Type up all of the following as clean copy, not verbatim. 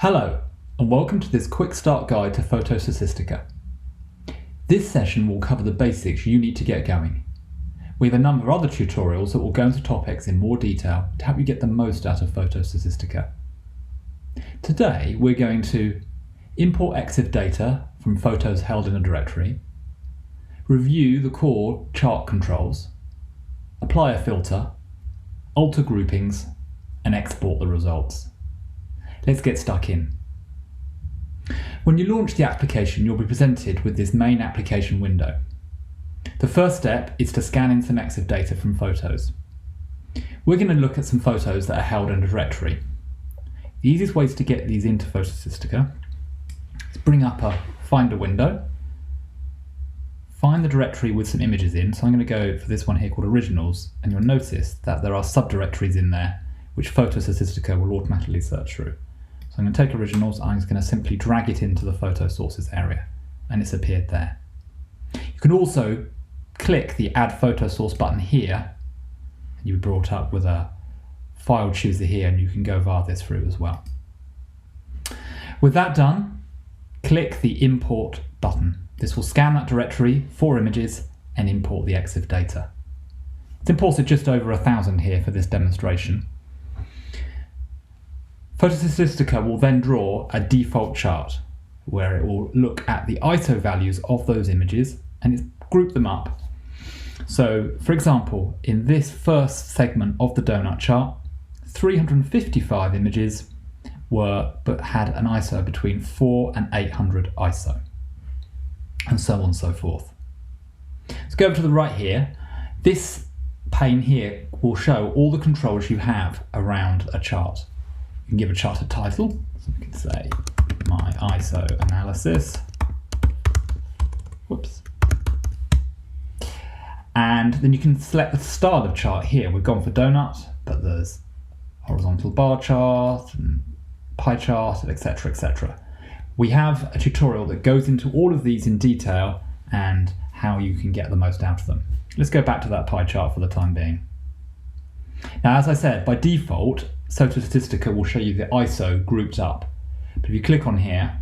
Hello, and welcome to this quick start guide to PhotoStatistica. This session will cover the basics you need to get going. We have a number of other tutorials that will go into topics in more detail to help you get the most out of PhotoStatistica. Today we're going to import EXIF data from photos held in a directory, review the core chart controls, apply a filter, alter groupings, and export the results. Let's get stuck in. When you launch the application, you'll be presented with this main application window. The first step is to scan in some EXIF data from photos. We're going to look at some photos that are held in a directory. The easiest ways to get these into PhotoStatistica is bring up a Finder window, find the directory with some images in. So I'm going to go for this one here called Originals, and you'll notice that there are subdirectories in there which PhotoStatistica will automatically search through. So I'm going to take Originals, I'm just going to simply drag it into the Photo Sources area, and it's appeared there. You can also click the Add Photo Source button here, and you'll be brought up with a file chooser here, and you can go via this route as well. With that done, click the Import button. This will scan that directory for images and import the EXIF data. It's imported just over 1,000 here for this demonstration. PhotoStatistica will then draw a default chart where it will look at the ISO values of those images and it's grouped them up. So, for example, in this first segment of the donut chart, 355 images had an ISO between 4 and 800 ISO, and so on and so forth. Let's go over to the right here. This pane here will show all the controls you have around a chart. You can give a chart a title, so we can say my ISO analysis. Whoops. And then you can select the style of chart here. We've gone for donut, but there's horizontal bar chart and pie chart, etc., etc. We have a tutorial that goes into all of these in detail and how you can get the most out of them. Let's go back to that pie chart for the time being. Now, as I said, by default, PhotoStatistica will show you the ISO grouped up. But if you click on here,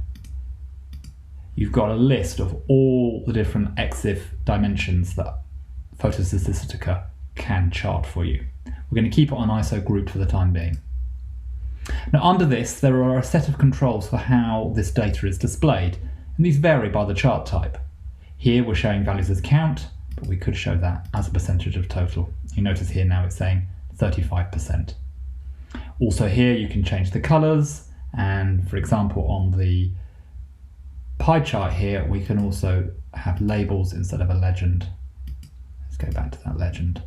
you've got a list of all the different EXIF dimensions that PhotoStatistica can chart for you. We're going to keep it on ISO grouped for the time being. Now, under this, there are a set of controls for how this data is displayed, and these vary by the chart type. Here we're showing values as count, but we could show that as a percentage of total. You notice here now it's saying 35%. Also here you can change the colors, and for example on the pie chart here we can also have labels instead of a legend. Let's go back to that legend.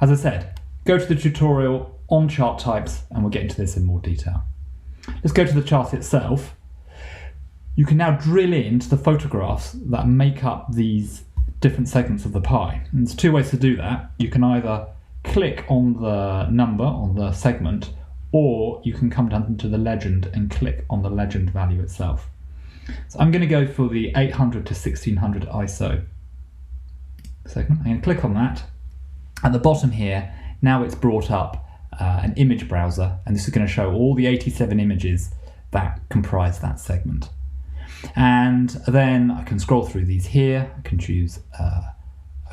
As I said, go to the tutorial on chart types and we'll get into this in more detail. Let's go to the chart itself. You can now drill into the photographs that make up these different segments of the pie. And there's two ways to do that. You can either click on the number on the segment, or you can come down to the legend and click on the legend value itself. So I'm going to go for the 800 to 1600 ISO segment. I'm going to click on that. At the bottom here, now it's brought up an image browser, and this is going to show all the 87 images that comprise that segment. And then I can scroll through these here. I can choose a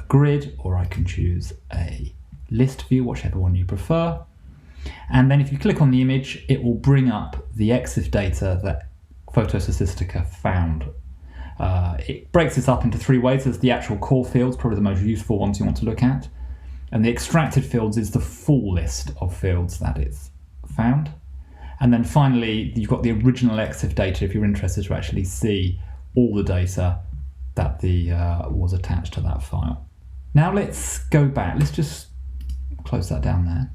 grid, or I can choose a list view, whichever one you prefer. And then if you click on the image, it will bring up the EXIF data that PhotoStatistica found. It breaks this up into three ways. There's the actual core fields, probably the most useful ones you want to look at. And the extracted fields is the full list of fields that it's found. And then finally, you've got the original EXIF data if you're interested to actually see all the data that was attached to that file. Now let's go back. Let's just close that down there.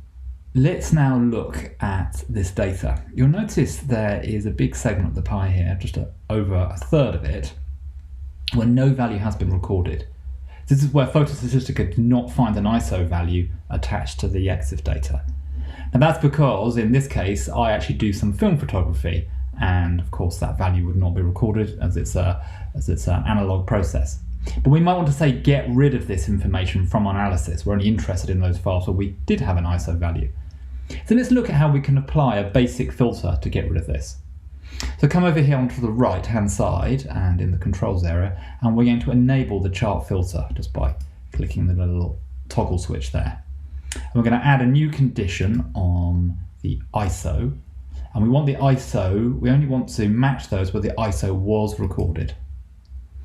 Let's now look at this data. You'll notice there is a big segment of the pie here, just over a third of it, where no value has been recorded. This is where PhotoStatistica did not find an ISO value attached to the EXIF data. And that's because, in this case, I actually do some film photography, and of course that value would not be recorded as it's an analog process. But we might want to say get rid of this information from our analysis. We're only interested in those files where we did have an ISO value. So let's look at how we can apply a basic filter to get rid of this. So come over here onto the right hand side and in the controls area, and we're going to enable the chart filter just by clicking the little toggle switch there. And we're going to add a new condition on the ISO, and we want the ISO, we only want to match those where the ISO was recorded.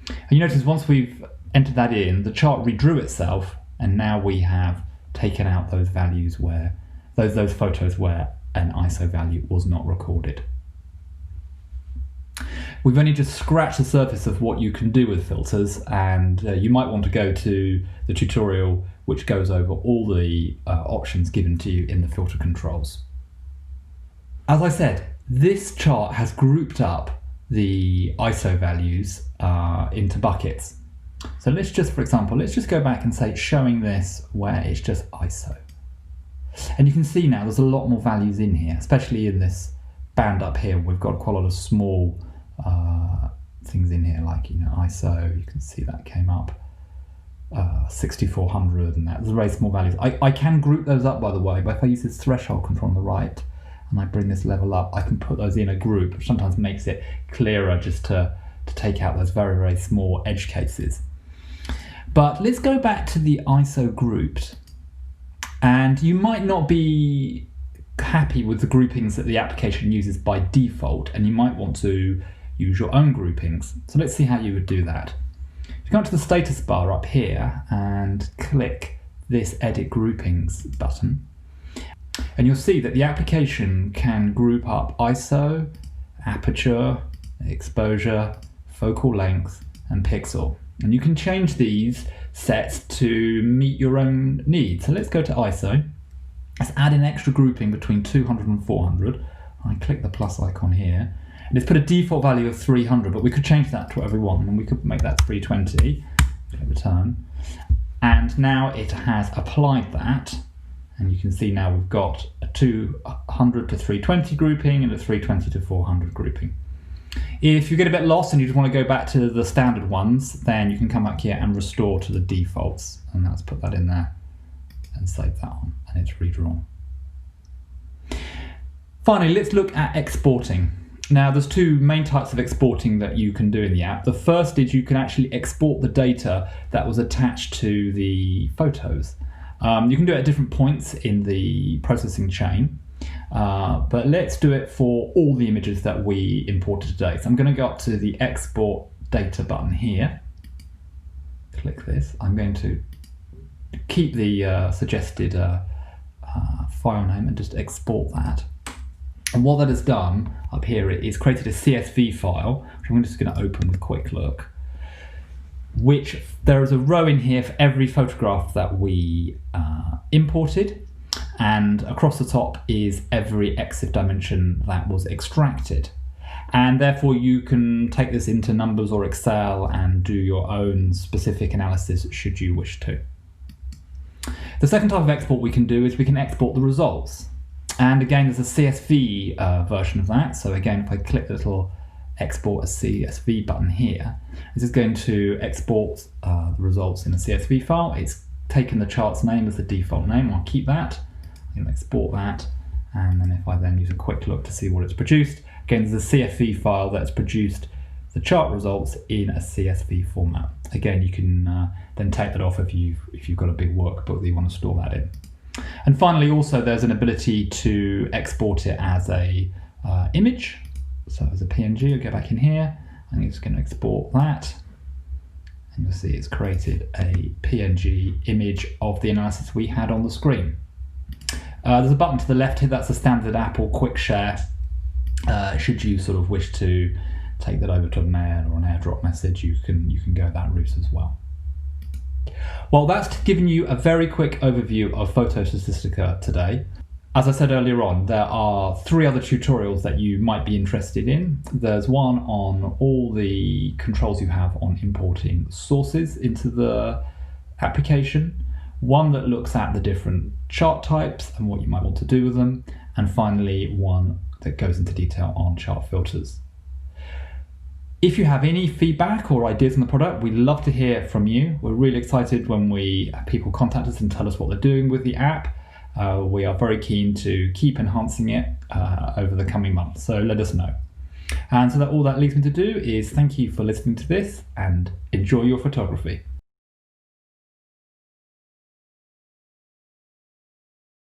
And you notice once we've entered that in, the chart redrew itself, and now we have taken out those values where, those photos where an ISO value was not recorded. We've only just scratched the surface of what you can do with filters, and you might want to go to the tutorial which goes over all the options given to you in the filter controls. As I said, this chart has grouped up the ISO values into buckets. So let's just, for example, let's just go back and say showing this where it's just ISO. And you can see now there's a lot more values in here, especially in this band up here. We've got quite a lot of small things in here, like, you know, ISO, you can see that came up 6400, and that's very small values. I can group those up, by the way, but if I use this threshold control on the right and I bring this level up, I can put those in a group, which sometimes makes it clearer just to take out those very, very small edge cases. But let's go back to the ISO grouped, and you might not be happy with the groupings that the application uses by default, and you might want to use your own groupings. So let's see how you would do that. You go to the status bar up here and click this edit groupings button, and you'll see that the application can group up ISO, aperture, exposure, focal length, and pixel. And you can change these sets to meet your own needs. So let's go to ISO. Let's add an extra grouping between 200 and 400. I click the plus icon here, and it's put a default value of 300, but we could change that to whatever we want, and we could make that 320. Click return, and now it has applied that, and you can see now we've got a 200 to 320 grouping and a 320 to 400 grouping. If you get a bit lost and you just want to go back to the standard ones, then you can come back here and restore to the defaults, and let's put that in there and save that on, and it's redrawn. Finally, let's look at exporting. Now, there's two main types of exporting that you can do in the app. The first is you can actually export the data that was attached to the photos. You can do it at different points in the processing chain, but let's do it for all the images that we imported today. So I'm going to go up to the export data button here, click this. I'm going to keep the suggested file name and just export that. And what that has done up here is created a CSV file, which I'm just going to open with a quick look, which there is a row in here for every photograph that we imported, and across the top is every EXIF dimension that was extracted. And therefore you can take this into Numbers or Excel and do your own specific analysis should you wish to. The second type of export we can do is we can export the results. And again, there's a CSV version of that. So again, if I click the little export a CSV button here, this is going to export the results in a CSV file. It's taken the chart's name as the default name. I'll keep that. I can export that. And then if I then use a quick look to see what it's produced, again, there's a CSV file that's produced the chart results in a CSV format. Again, you can then take that off if you've got a big workbook that you want to store that in. And finally, also there's an ability to export it as a image. So as a PNG, I'll go back in here. I'm just going to export that, and you'll see it's created a PNG image of the analysis we had on the screen. There's a button to the left here. That's a standard Apple quick share. Should you sort of wish to take that over to a mail or an AirDrop message, you can go that route as well. Well, that's given you a very quick overview of PhotoStatistica today. As I said earlier on, there are 3 other tutorials that you might be interested in. There's one on all the controls you have on importing sources into the application, one that looks at the different chart types and what you might want to do with them, and finally one that goes into detail on chart filters. If you have any feedback or ideas on the product, we'd love to hear from you. We're really excited when people contact us and tell us what they're doing with the app. We are very keen to keep enhancing it over the coming months, so let us know. And so that all that leaves me to do is thank you for listening to this and enjoy your photography.